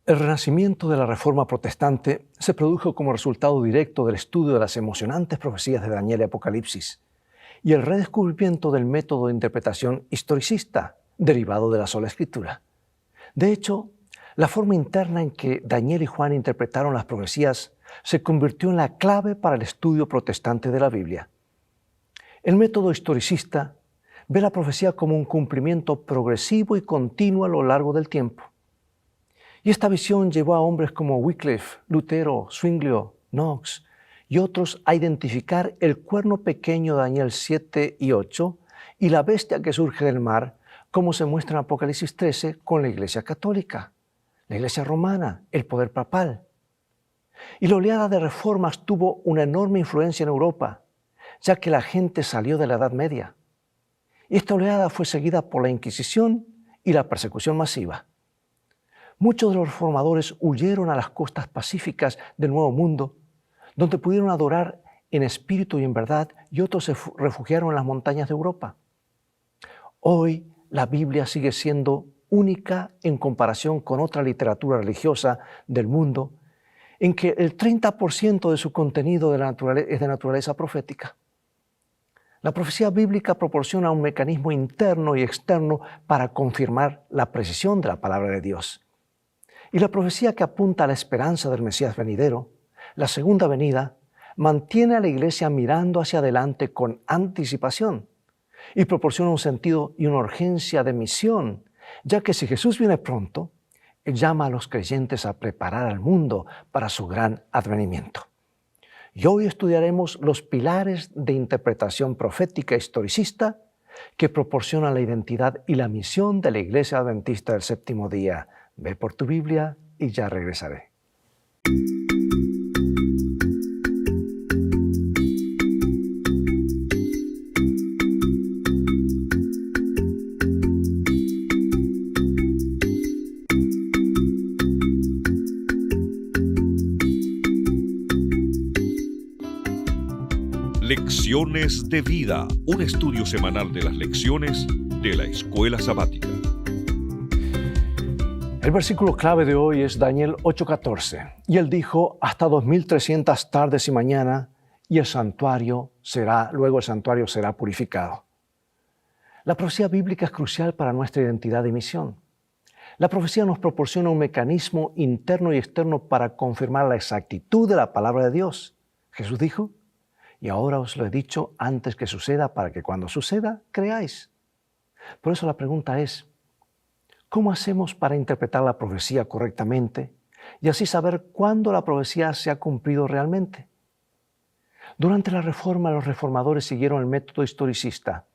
El renacimiento de la Reforma Protestante se produjo como resultado directo del estudio de las emocionantes profecías de Daniel y Apocalipsis y el redescubrimiento del método de interpretación historicista derivado de la sola Escritura. De hecho, la forma interna en que Daniel y Juan interpretaron las profecías se convirtió en la clave para el estudio protestante de la Biblia. El método historicista ve la profecía como un cumplimiento progresivo y continuo a lo largo del tiempo. Y esta visión llevó a hombres como Wycliffe, Lutero, Zwinglio, Knox y otros a identificar el cuerno pequeño de Daniel 7 y 8 y la bestia que surge del mar, como se muestra en Apocalipsis 13 con la Iglesia católica, la Iglesia romana, el poder papal. Y la oleada de reformas tuvo una enorme influencia en Europa, ya que la gente salió de la Edad Media. Y esta oleada fue seguida por la Inquisición y la persecución masiva. Muchos de los reformadores huyeron a las costas pacíficas del Nuevo Mundo, donde pudieron adorar en espíritu y en verdad, y otros se refugiaron en las montañas de Europa. Hoy la Biblia sigue siendo única en comparación con otra literatura religiosa del mundo, en que el 30% de su contenido es de naturaleza profética. La profecía bíblica proporciona un mecanismo interno y externo para confirmar la precisión de la palabra de Dios. Y la profecía que apunta a la esperanza del Mesías venidero, la segunda venida, mantiene a la Iglesia mirando hacia adelante con anticipación y proporciona un sentido y una urgencia de misión, ya que si Jesús viene pronto, Él llama a los creyentes a preparar al mundo para su gran advenimiento. Y hoy estudiaremos los pilares de interpretación profética historicista que proporcionan la identidad y la misión de la Iglesia Adventista del Séptimo Día. Ve por tu Biblia y ya regresaré. Lecciones de vida, un estudio semanal de las lecciones de la Escuela Sabática. El versículo clave de hoy es Daniel 8:14. Y él dijo, hasta 2300 tardes y mañana, y luego el santuario será purificado. La profecía bíblica es crucial para nuestra identidad y misión. La profecía nos proporciona un mecanismo interno y externo para confirmar la exactitud de la palabra de Dios. Jesús dijo, y ahora os lo he dicho antes que suceda, para que cuando suceda, creáis. Por eso la pregunta es, ¿cómo hacemos para interpretar la profecía correctamente y así saber cuándo la profecía se ha cumplido realmente? Durante la Reforma, los reformadores siguieron el método historicista.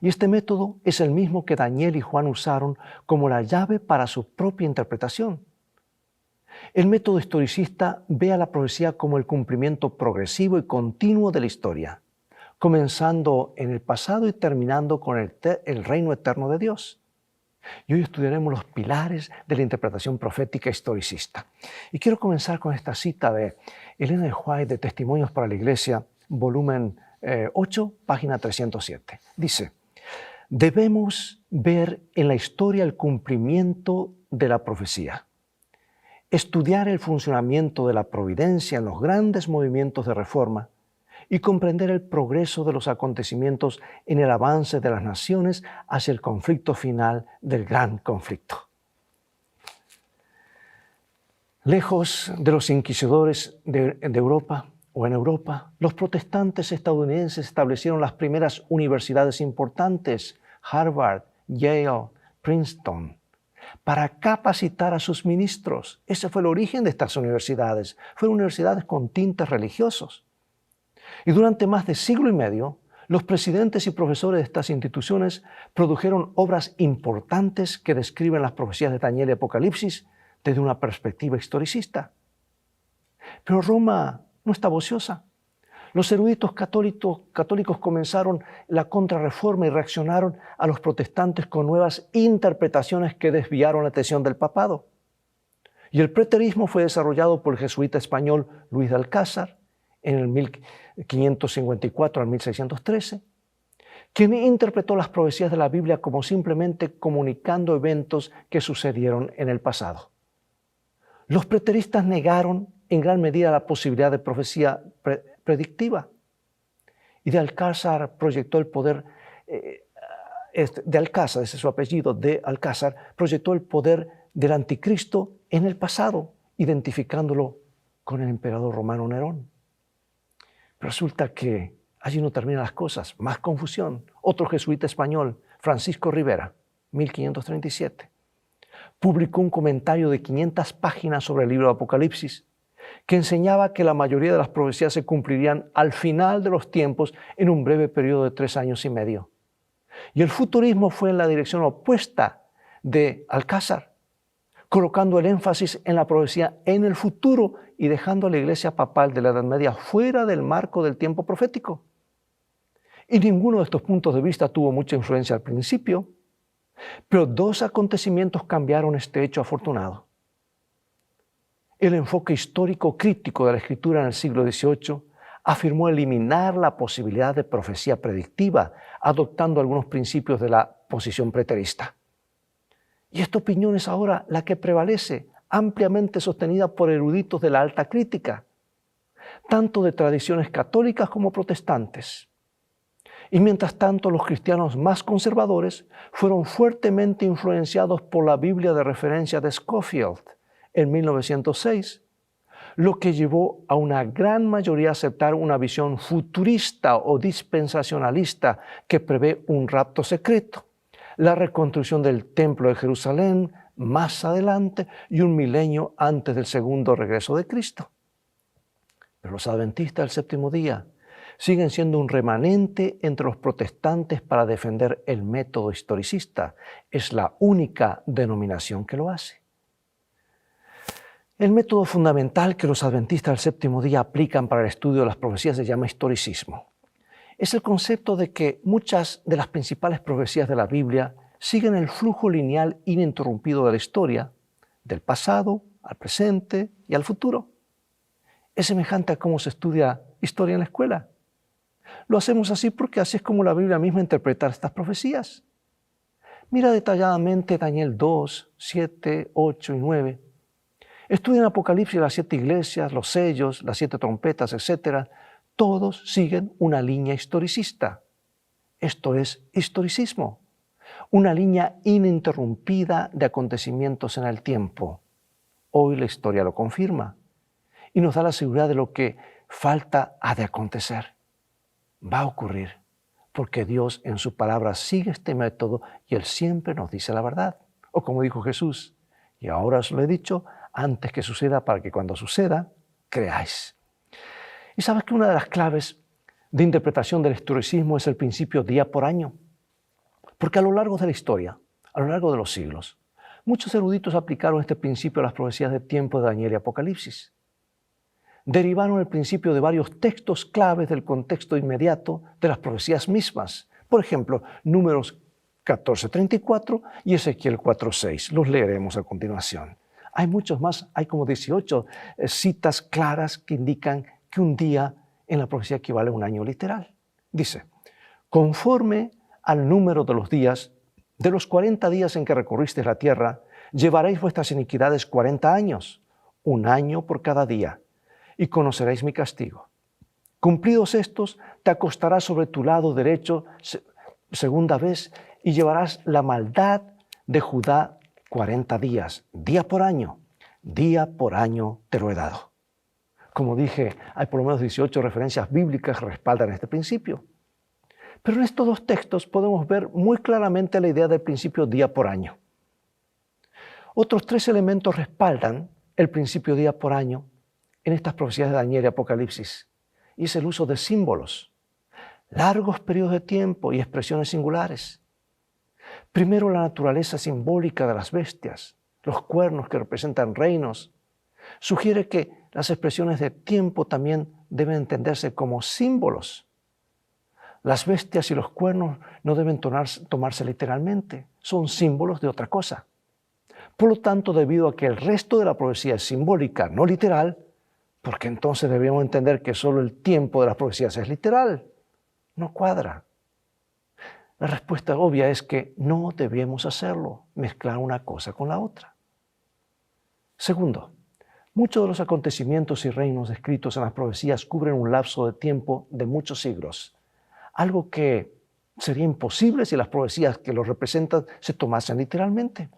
Y este método es el mismo que Daniel y Juan usaron como la llave para su propia interpretación. El método historicista ve a la profecía como el cumplimiento progresivo y continuo de la historia, comenzando en el pasado y terminando con el reino eterno de Dios. Y hoy estudiaremos los pilares de la interpretación profética historicista. Y quiero comenzar con esta cita de Elena de White de Testimonios para la Iglesia, volumen 8, página 307. Dice, debemos ver en la historia el cumplimiento de la profecía, estudiar el funcionamiento de la providencia en los grandes movimientos de reforma y comprender el progreso de los acontecimientos en el avance de las naciones hacia el conflicto final del gran conflicto. Lejos de los inquisidores de Europa o en Europa, los protestantes estadounidenses establecieron las primeras universidades importantes, Harvard, Yale, Princeton, para capacitar a sus ministros. Ese fue el origen de estas universidades. Fueron universidades con tintes religiosos. Y durante más de siglo y medio, los presidentes y profesores de estas instituciones produjeron obras importantes que describen las profecías de Daniel y Apocalipsis desde una perspectiva historicista. Pero Roma no estaba ociosa. Los eruditos católicos comenzaron la contrarreforma y reaccionaron a los protestantes con nuevas interpretaciones que desviaron la atención del papado. Y el preterismo fue desarrollado por el jesuita español Luis de Alcázar en el 1554 al 1613, quien interpretó las profecías de la Biblia como simplemente comunicando eventos que sucedieron en el pasado. Los preteristas negaron en gran medida la posibilidad de profecía predictiva. Y de Alcázar proyectó el poder, de Alcázar, ese es su apellido, de Alcázar, proyectó el poder del anticristo en el pasado, identificándolo con el emperador romano Nerón. Pero resulta que allí no terminan las cosas, más confusión. Otro jesuita español, Francisco Rivera, 1537, publicó un comentario de 500 páginas sobre el libro de Apocalipsis, que enseñaba que la mayoría de las profecías se cumplirían al final de los tiempos en un breve periodo de 3 años y medio. Y el futurismo fue en la dirección opuesta de Alcázar, colocando el énfasis en la profecía en el futuro y dejando a la Iglesia papal de la Edad Media fuera del marco del tiempo profético. Y ninguno de estos puntos de vista tuvo mucha influencia al principio, pero 2 acontecimientos cambiaron este hecho afortunado. El enfoque histórico crítico de la Escritura en el siglo XVIII afirmó eliminar la posibilidad de profecía predictiva, adoptando algunos principios de la posición preterista. Y esta opinión es ahora la que prevalece, ampliamente sostenida por eruditos de la alta crítica, tanto de tradiciones católicas como protestantes. Y mientras tanto, los cristianos más conservadores fueron fuertemente influenciados por la Biblia de referencia de Scofield en 1906, lo que llevó a una gran mayoría a aceptar una visión futurista o dispensacionalista que prevé un rapto secreto, la reconstrucción del Templo de Jerusalén más adelante y un milenio antes del segundo regreso de Cristo. Pero los adventistas del séptimo día siguen siendo un remanente entre los protestantes para defender el método historicista. Es la única denominación que lo hace. El método fundamental que los adventistas del séptimo día aplican para el estudio de las profecías se llama historicismo. Es el concepto de que muchas de las principales profecías de la Biblia siguen el flujo lineal ininterrumpido de la historia, del pasado al presente y al futuro. Es semejante a cómo se estudia historia en la escuela. Lo hacemos así porque así es como la Biblia misma interpreta estas profecías. Mira detalladamente Daniel 2, 7, 8 y 9. Estudia en Apocalipsis las 7 iglesias, los sellos, las 7 trompetas, etc. Todos siguen una línea historicista. Esto es historicismo, una línea ininterrumpida de acontecimientos en el tiempo. Hoy la historia lo confirma y nos da la seguridad de lo que falta ha de acontecer. Va a ocurrir, porque Dios en su palabra sigue este método y Él siempre nos dice la verdad. O como dijo Jesús, y ahora os lo he dicho antes que suceda para que cuando suceda, creáis. Y sabes que una de las claves de interpretación del historicismo es el principio día por año. Porque a lo largo de la historia, a lo largo de los siglos, muchos eruditos aplicaron este principio a las profecías de tiempo de Daniel y Apocalipsis. Derivaron el principio de varios textos claves del contexto inmediato de las profecías mismas. Por ejemplo, Números 14:34 y Ezequiel 4:6. Los leeremos a continuación. Hay muchos más, hay como 18 citas claras que indican que un día en la profecía equivale a un año literal. Dice, conforme al número de los días, de los 40 días en que recorristeis la tierra, llevaréis vuestras iniquidades 40 años, un año por cada día, y conoceréis mi castigo. Cumplidos estos, te acostarás sobre tu lado derecho segunda vez y llevarás la maldad de Judá 40 días, día por año te lo he dado. Como dije, hay por lo menos 18 referencias bíblicas que respaldan este principio. Pero en estos 2 textos podemos ver muy claramente la idea del principio día por año. Otros 3 elementos respaldan el principio día por año en estas profecías de Daniel y Apocalipsis, y es el uso de símbolos, largos periodos de tiempo y expresiones singulares. Primero, la naturaleza simbólica de las bestias, los cuernos que representan reinos, sugiere que las expresiones de tiempo también deben entenderse como símbolos. Las bestias y los cuernos no deben tomarse literalmente, son símbolos de otra cosa. Por lo tanto, debido a que el resto de la profecía es simbólica, no literal, porque entonces deberíamos entender que solo el tiempo de las profecías es literal. No cuadra. La respuesta obvia es que no debemos hacerlo, mezclar una cosa con la otra. Segundo, Muchos de los acontecimientos y reinos descritos en las profecías cubren un lapso de tiempo de muchos siglos, algo que sería imposible si las profecías que los representan se tomasen literalmente.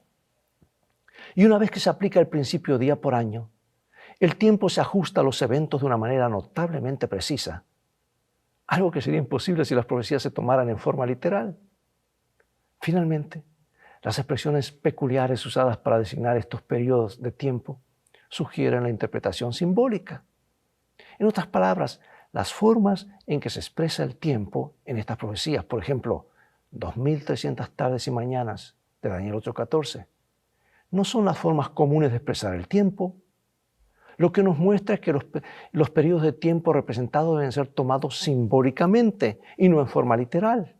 Y una vez que se aplica el principio día por año, el tiempo se ajusta a los eventos de una manera notablemente precisa, algo que sería imposible si las profecías se tomaran en forma literal. Finalmente, las expresiones peculiares usadas para designar estos periodos de tiempo sugieren la interpretación simbólica. En otras palabras, las formas en que se expresa el tiempo en estas profecías, por ejemplo, 2300 tardes y mañanas de Daniel 8:14, no son las formas comunes de expresar el tiempo. Lo que nos muestra es que los periodos de tiempo representados deben ser tomados simbólicamente y no en forma literal.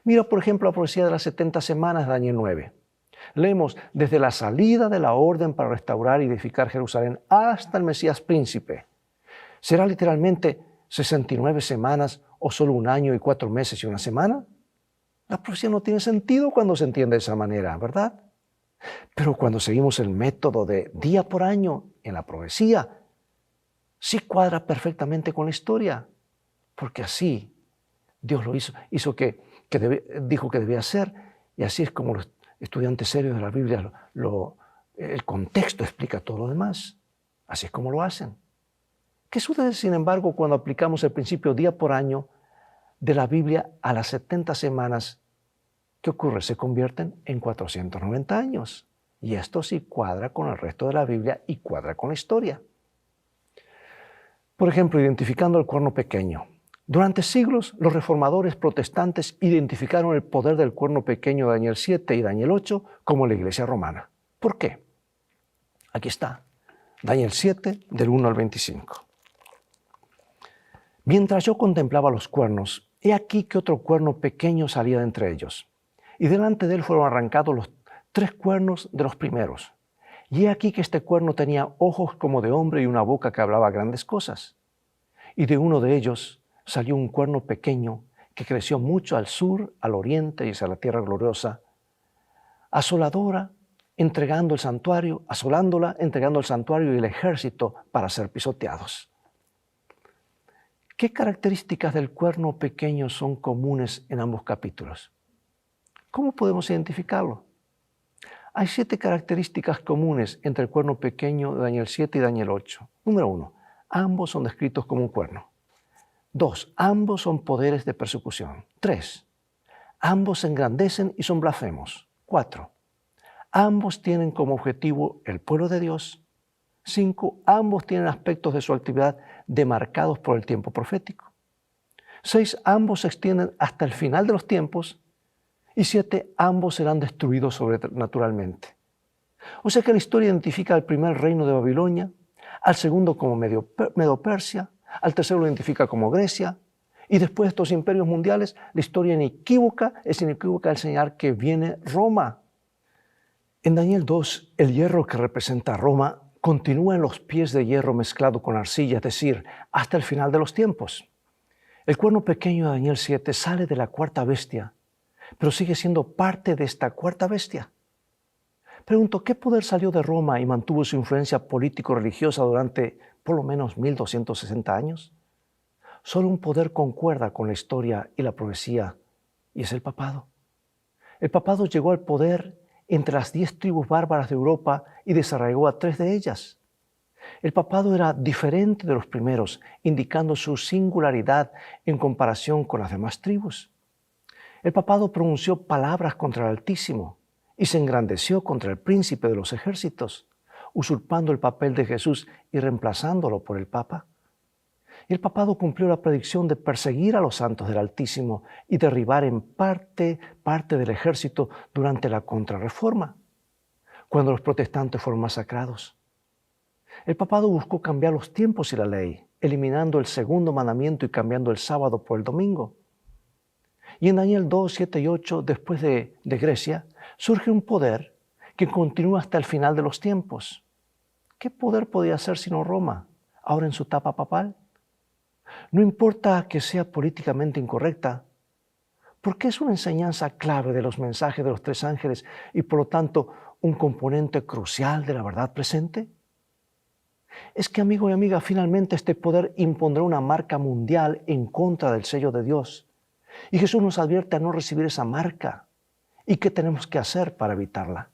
Mira, por ejemplo, la profecía de las 70 semanas de Daniel 9. Leemos, desde la salida de la orden para restaurar y edificar Jerusalén hasta el Mesías príncipe. ¿Será literalmente 69 semanas o solo 1 año y 4 meses y 1 semana? La profecía no tiene sentido cuando se entiende de esa manera, ¿verdad? Pero cuando seguimos el método de día por año en la profecía, sí cuadra perfectamente con la historia, porque así Dios lo dijo que debía ser, y así es como los estudiantes serios de la Biblia, el contexto explica todo lo demás. Así es como lo hacen. ¿Qué sucede, sin embargo, cuando aplicamos el principio día por año de la Biblia a las 70 semanas? ¿Qué ocurre? Se convierten en 490 años. Y esto sí cuadra con el resto de la Biblia y cuadra con la historia. Por ejemplo, identificando el cuerno pequeño. Durante siglos, los reformadores protestantes identificaron el poder del cuerno pequeño de Daniel 7 y Daniel 8 como la Iglesia romana. ¿Por qué? Aquí está, Daniel 7, del 1 al 25. Mientras yo contemplaba los cuernos, he aquí que otro cuerno pequeño salía de entre ellos. Y delante de él fueron arrancados los 3 cuernos de los primeros. Y he aquí que este cuerno tenía ojos como de hombre y una boca que hablaba grandes cosas. Y de uno de ellos salió un cuerno pequeño que creció mucho al sur, al oriente y hacia la tierra gloriosa, asolándola, entregando el santuario y el ejército para ser pisoteados. ¿Qué características del cuerno pequeño son comunes en ambos capítulos? ¿Cómo podemos identificarlo? Hay 7 características comunes entre el cuerno pequeño de Daniel 7 y Daniel 8. Número 1, ambos son descritos como un cuerno. 2, ambos son poderes de persecución. 3, ambos se engrandecen y son blasfemos. 4, ambos tienen como objetivo el pueblo de Dios. 5, ambos tienen aspectos de su actividad demarcados por el tiempo profético. 6, ambos se extienden hasta el final de los tiempos. Y 7, ambos serán destruidos sobrenaturalmente. O sea que la historia identifica al primer reino de Babilonia, al segundo como Medo-Persia, al tercero lo identifica como Grecia, y después de estos imperios mundiales, la historia es inequívoca al señalar que viene Roma. En Daniel 2, el hierro que representa a Roma continúa en los pies de hierro mezclado con arcilla, es decir, hasta el final de los tiempos. El cuerno pequeño de Daniel 7 sale de la cuarta bestia, pero sigue siendo parte de esta cuarta bestia. Pregunto, ¿qué poder salió de Roma y mantuvo su influencia político-religiosa durante por lo menos 1260 años? Solo un poder concuerda con la historia y la profecía, y es el papado. El papado llegó al poder entre las 10 tribus bárbaras de Europa y desarraigó a 3 de ellas. El papado era diferente de los primeros, indicando su singularidad en comparación con las demás tribus. El papado pronunció palabras contra el Altísimo y se engrandeció contra el príncipe de los ejércitos, usurpando el papel de Jesús y reemplazándolo por el Papa. Y el papado cumplió la predicción de perseguir a los santos del Altísimo y derribar en parte del ejército durante la Contrarreforma, cuando los protestantes fueron masacrados. El papado buscó cambiar los tiempos y la ley, eliminando el segundo mandamiento y cambiando el sábado por el domingo. Y en Daniel 2, 7 y 8, después de Grecia, surge un poder que continúa hasta el final de los tiempos. ¿Qué poder podía ser sino Roma, ahora en su etapa papal? No importa que sea políticamente incorrecta, porque es una enseñanza clave de los mensajes de los 3 ángeles y por lo tanto un componente crucial de la verdad presente. es que, amigo y amiga, finalmente este poder impondrá una marca mundial en contra del sello de Dios. Y Jesús nos advierte a no recibir esa marca. ¿Y qué tenemos que hacer para evitarla?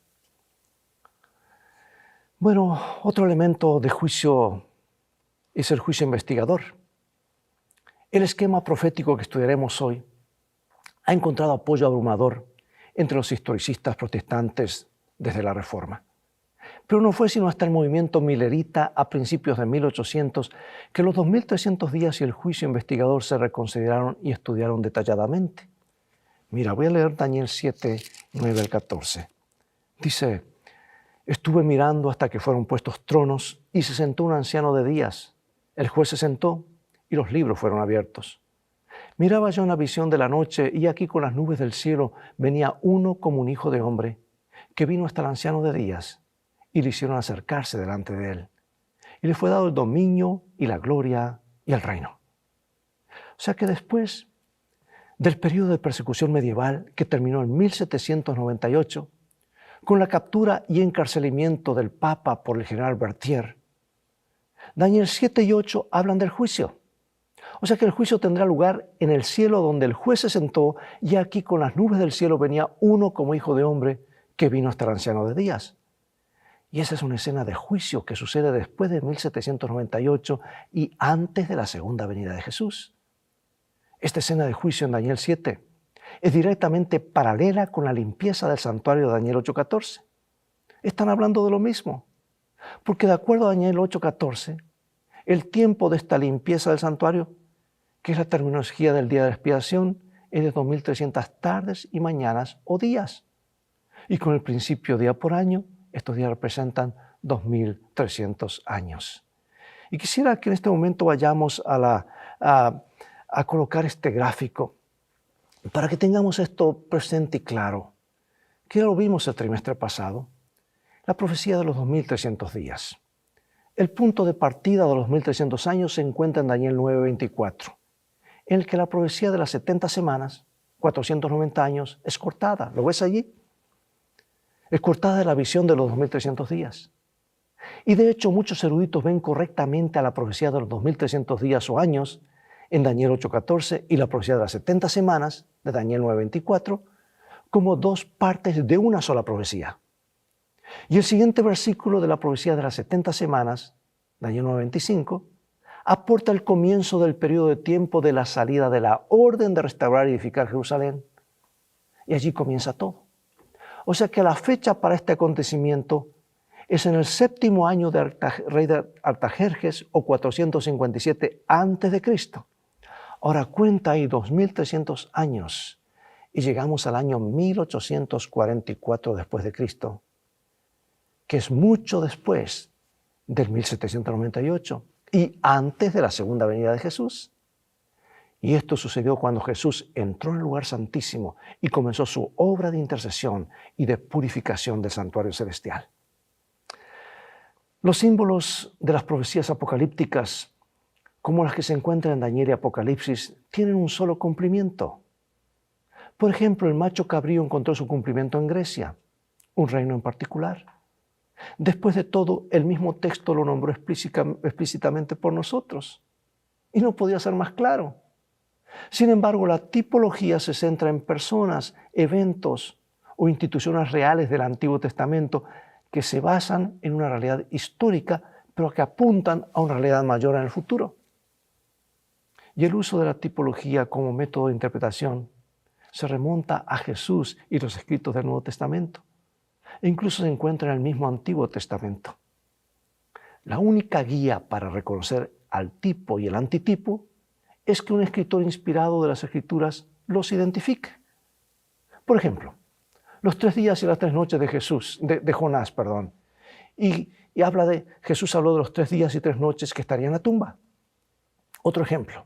Bueno, otro elemento de juicio es el juicio investigador. El esquema profético que estudiaremos hoy ha encontrado apoyo abrumador entre los historicistas protestantes desde la Reforma. Pero no fue sino hasta el movimiento milerita a principios de 1800 que los 2300 días y el juicio investigador se reconsideraron y estudiaron detalladamente. Mira, voy a leer Daniel 7, 9 al 14. Dice: estuve mirando hasta que fueron puestos tronos y se sentó un anciano de días. El juez se sentó y los libros fueron abiertos. Miraba yo una visión de la noche y aquí con las nubes del cielo venía uno como un hijo de hombre que vino hasta el anciano de días y le hicieron acercarse delante de él. Y le fue dado el dominio y la gloria y el reino. O sea que después del periodo de persecución medieval que terminó en 1798, con la captura y encarcelamiento del Papa por el general Berthier, Daniel 7 y 8 hablan del juicio. O sea que el juicio tendrá lugar en el cielo donde el juez se sentó y aquí con las nubes del cielo venía uno como hijo de hombre que vino hasta el anciano de días. Y esa es una escena de juicio que sucede después de 1798 y antes de la segunda venida de Jesús. Esta escena de juicio en Daniel 7 es directamente paralela con la limpieza del santuario de Daniel 8:14. Están hablando de lo mismo, porque de acuerdo a Daniel 8:14, el tiempo de esta limpieza del santuario, que es la terminología del día de la expiación, es de 2300 tardes y mañanas o días. Y con el principio día por año, estos días representan 2300 años. Y quisiera que en este momento vayamos a colocar este gráfico para que tengamos esto presente y claro. Que ya lo vimos el trimestre pasado, la profecía de los 2300 días. El punto de partida de los 1300 años se encuentra en Daniel 9:24, en el que la profecía de las 70 semanas, 490 años, es cortada. ¿Lo ves allí? Es cortada de la visión de los 2300 días. Y de hecho muchos eruditos ven correctamente a la profecía de los 2300 días o años en Daniel 8:14 y la profecía de las 70 semanas de Daniel 9:24 como dos partes de una sola profecía. Y el siguiente versículo de la profecía de las 70 semanas, Daniel 9:25, aporta el comienzo del periodo de tiempo de la salida de la orden de restaurar y edificar Jerusalén. Y allí comienza todo. O sea que la fecha para este acontecimiento es en el 7º año de rey de Artajerjes o 457 a.C. Ahora cuenta ahí 2300 años y llegamos al año 1844 después de Cristo, que es mucho después del 1798 y antes de la segunda venida de Jesús. Y esto sucedió cuando Jesús entró en el lugar santísimo y comenzó su obra de intercesión y de purificación del santuario celestial. Los símbolos de las profecías apocalípticas, como las que se encuentran en Daniel y Apocalipsis, tienen un solo cumplimiento. Por ejemplo, el macho cabrío encontró su cumplimiento en Grecia, un reino en particular. Después de todo, el mismo texto lo nombró explícitamente por nosotros. Y no podía ser más claro. Sin embargo, la tipología se centra en personas, eventos o instituciones reales del Antiguo Testamento que se basan en una realidad histórica, pero que apuntan a una realidad mayor en el futuro. Y el uso de la tipología como método de interpretación se remonta a Jesús y los escritos del Nuevo Testamento. E incluso se encuentra en el mismo Antiguo Testamento. La única guía para reconocer al tipo y el antitipo es que un escritor inspirado de las Escrituras los identifique. Por ejemplo, los 3 días y las 3 noches de Jonás. Y habla de, Jesús habló de los 3 días y 3 noches que estaría en la tumba. Otro ejemplo,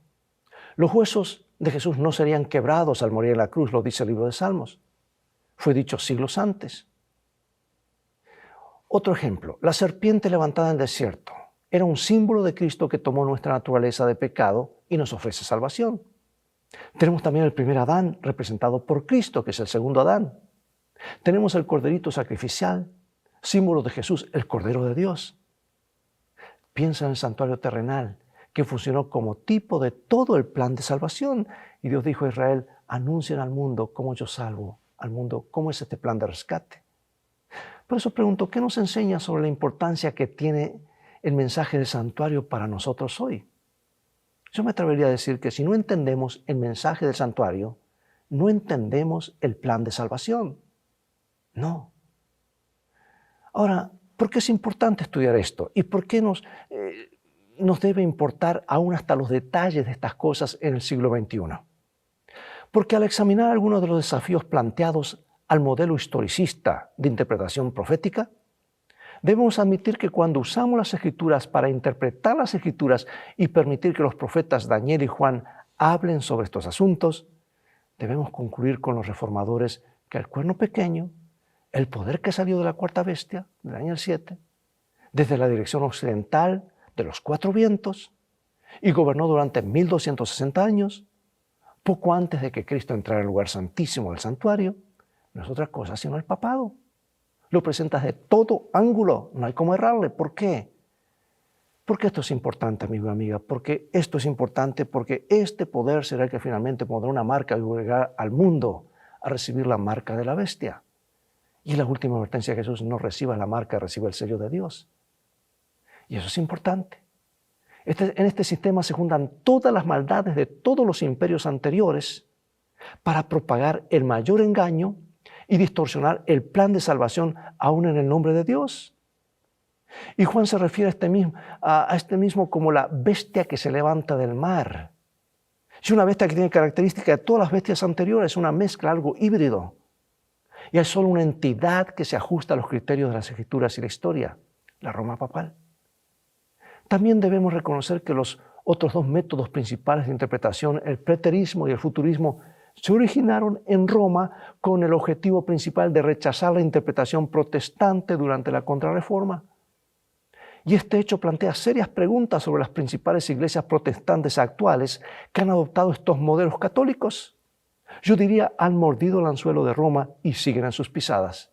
los huesos de Jesús no serían quebrados al morir en la cruz, lo dice el libro de Salmos. Fue dicho siglos antes. Otro ejemplo, la serpiente levantada en el desierto era un símbolo de Cristo que tomó nuestra naturaleza de pecado y nos ofrece salvación. Tenemos también el primer Adán representado por Cristo, que es el segundo Adán. Tenemos el corderito sacrificial, símbolo de Jesús, el Cordero de Dios. Piensa en el santuario terrenal, que funcionó como tipo de todo el plan de salvación. Y Dios dijo a Israel, anuncien al mundo cómo yo salvo al mundo, cómo es este plan de rescate. Por eso pregunto, ¿qué nos enseña sobre la importancia que tiene el mensaje del santuario para nosotros hoy? Yo me atrevería a decir que si no entendemos el mensaje del santuario, no entendemos el plan de salvación. No. Ahora, ¿por qué es importante estudiar esto? ¿Y por qué nos debe importar aún hasta los detalles de estas cosas en el siglo XXI? Porque al examinar algunos de los desafíos planteados al modelo historicista de interpretación profética, debemos admitir que cuando usamos las Escrituras para interpretar las Escrituras y permitir que los profetas Daniel y Juan hablen sobre estos asuntos, debemos concluir con los reformadores que el cuerno pequeño, el poder que salió de la cuarta bestia, de Daniel 7, desde la dirección occidental de los cuatro vientos, y gobernó durante 1260 años, poco antes de que Cristo entrara al lugar santísimo del santuario, no es otra cosa sino el papado. Lo presentas de todo ángulo, no hay cómo errarle. ¿Por qué? Porque esto es importante, amigo y amiga, porque esto es importante porque este poder será el que finalmente pondrá una marca y obligará al mundo a recibir la marca de la bestia. Y la última advertencia de Jesús, no reciba la marca, reciba el sello de Dios. Y eso es importante. En este sistema se juntan todas las maldades de todos los imperios anteriores para propagar el mayor engaño y distorsionar el plan de salvación aún en el nombre de Dios. Y Juan se refiere a este mismo como la bestia que se levanta del mar. Es una bestia que tiene características de todas las bestias anteriores, una mezcla, algo híbrido. Y es solo una entidad que se ajusta a los criterios de las Escrituras y la historia, la Roma papal. También debemos reconocer que los otros dos métodos principales de interpretación, el preterismo y el futurismo, se originaron en Roma con el objetivo principal de rechazar la interpretación protestante durante la Contrarreforma. Y este hecho plantea serias preguntas sobre las principales iglesias protestantes actuales que han adoptado estos modelos católicos. Yo diría, han mordido el anzuelo de Roma y siguen en sus pisadas.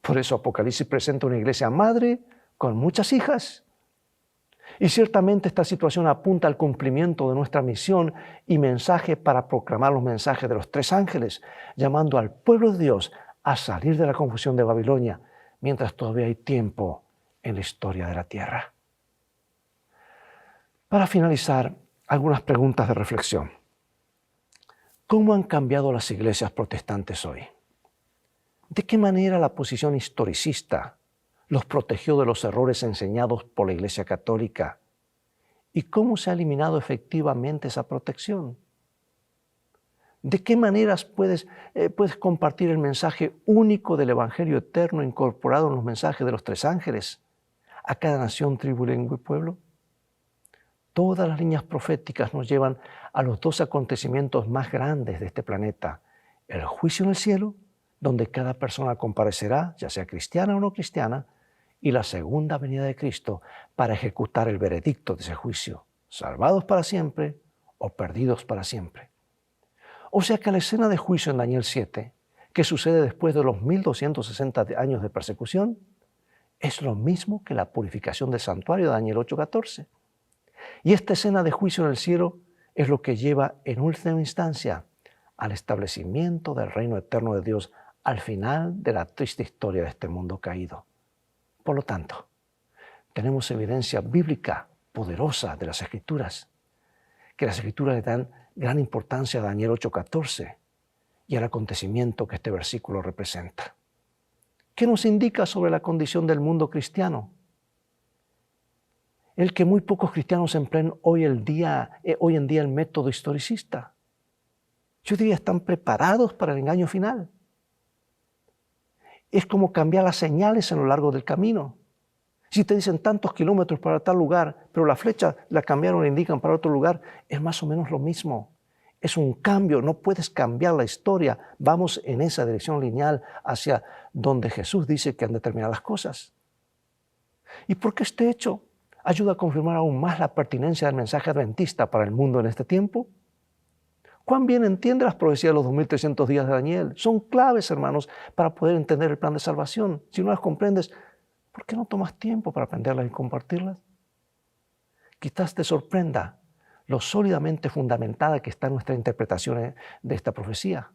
Por eso Apocalipsis presenta una iglesia madre con muchas hijas. Y ciertamente esta situación apunta al cumplimiento de nuestra misión y mensaje para proclamar los mensajes de los tres ángeles, llamando al pueblo de Dios a salir de la confusión de Babilonia, mientras todavía hay tiempo en la historia de la tierra. Para finalizar, algunas preguntas de reflexión. ¿Cómo han cambiado las iglesias protestantes hoy? ¿De qué manera la posición historicista los protegió de los errores enseñados por la Iglesia Católica? ¿Y cómo se ha eliminado efectivamente esa protección? ¿De qué maneras puedes compartir el mensaje único del Evangelio eterno incorporado en los mensajes de los tres ángeles a cada nación, tribu, lengua y pueblo? Todas las líneas proféticas nos llevan a los dos acontecimientos más grandes de este planeta: el juicio en el cielo, donde cada persona comparecerá, ya sea cristiana o no cristiana, y la segunda venida de Cristo para ejecutar el veredicto de ese juicio, salvados para siempre o perdidos para siempre. O sea que la escena de juicio en Daniel 7, que sucede después de los 1260 años de persecución, es lo mismo que la purificación del santuario de Daniel 8:14. Y esta escena de juicio en el cielo es lo que lleva en última instancia al establecimiento del reino eterno de Dios al final de la triste historia de este mundo caído. Por lo tanto, tenemos evidencia bíblica poderosa de las Escrituras, que las Escrituras le dan gran importancia a Daniel 8:14 y al acontecimiento que este versículo representa. ¿Qué nos indica sobre la condición del mundo cristiano? El que muy pocos cristianos empleen hoy en día el método historicista. Yo diría, están preparados para el engaño final. Es como cambiar las señales a lo largo del camino. Si te dicen tantos kilómetros para tal lugar, pero la flecha la cambiaron e indican para otro lugar, es más o menos lo mismo. Es un cambio, no puedes cambiar la historia. Vamos en esa dirección lineal hacia donde Jesús dice que han de terminar las cosas. ¿Y por qué este hecho ayuda a confirmar aún más la pertinencia del mensaje adventista para el mundo en este tiempo? ¿Cuán bien entiende las profecías de los 2300 días de Daniel? Son claves, hermanos, para poder entender el plan de salvación. Si no las comprendes, ¿por qué no tomas tiempo para aprenderlas y compartirlas? Quizás te sorprenda lo sólidamente fundamentada que está nuestra interpretación de esta profecía.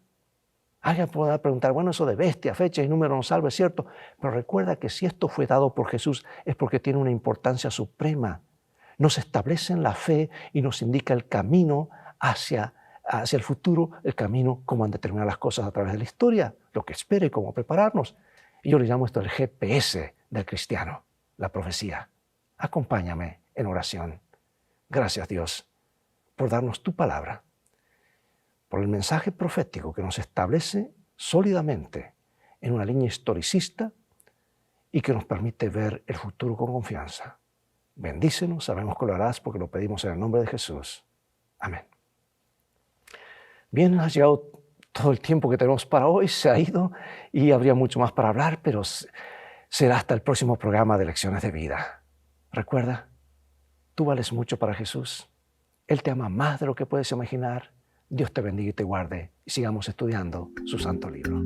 Alguien podrá preguntar, bueno, eso de bestia, fecha y número no salva, es cierto, pero recuerda que si esto fue dado por Jesús es porque tiene una importancia suprema. Nos establece en la fe y nos indica el camino hacia el futuro, el camino, cómo han de terminar las cosas a través de la historia, lo que espera y cómo prepararnos. Y yo le llamo esto el GPS del cristiano, la profecía. Acompáñame en oración. Gracias, Dios, por darnos tu palabra, por el mensaje profético que nos establece sólidamente en una línea historicista y que nos permite ver el futuro con confianza. Bendícenos, sabemos que lo harás porque lo pedimos en el nombre de Jesús. Amén. Bien, ha llegado todo el tiempo que tenemos para hoy, se ha ido y habría mucho más para hablar, pero será hasta el próximo programa de Lecciones de Vida. Recuerda, tú vales mucho para Jesús. Él te ama más de lo que puedes imaginar. Dios te bendiga y te guarde y sigamos estudiando su santo libro.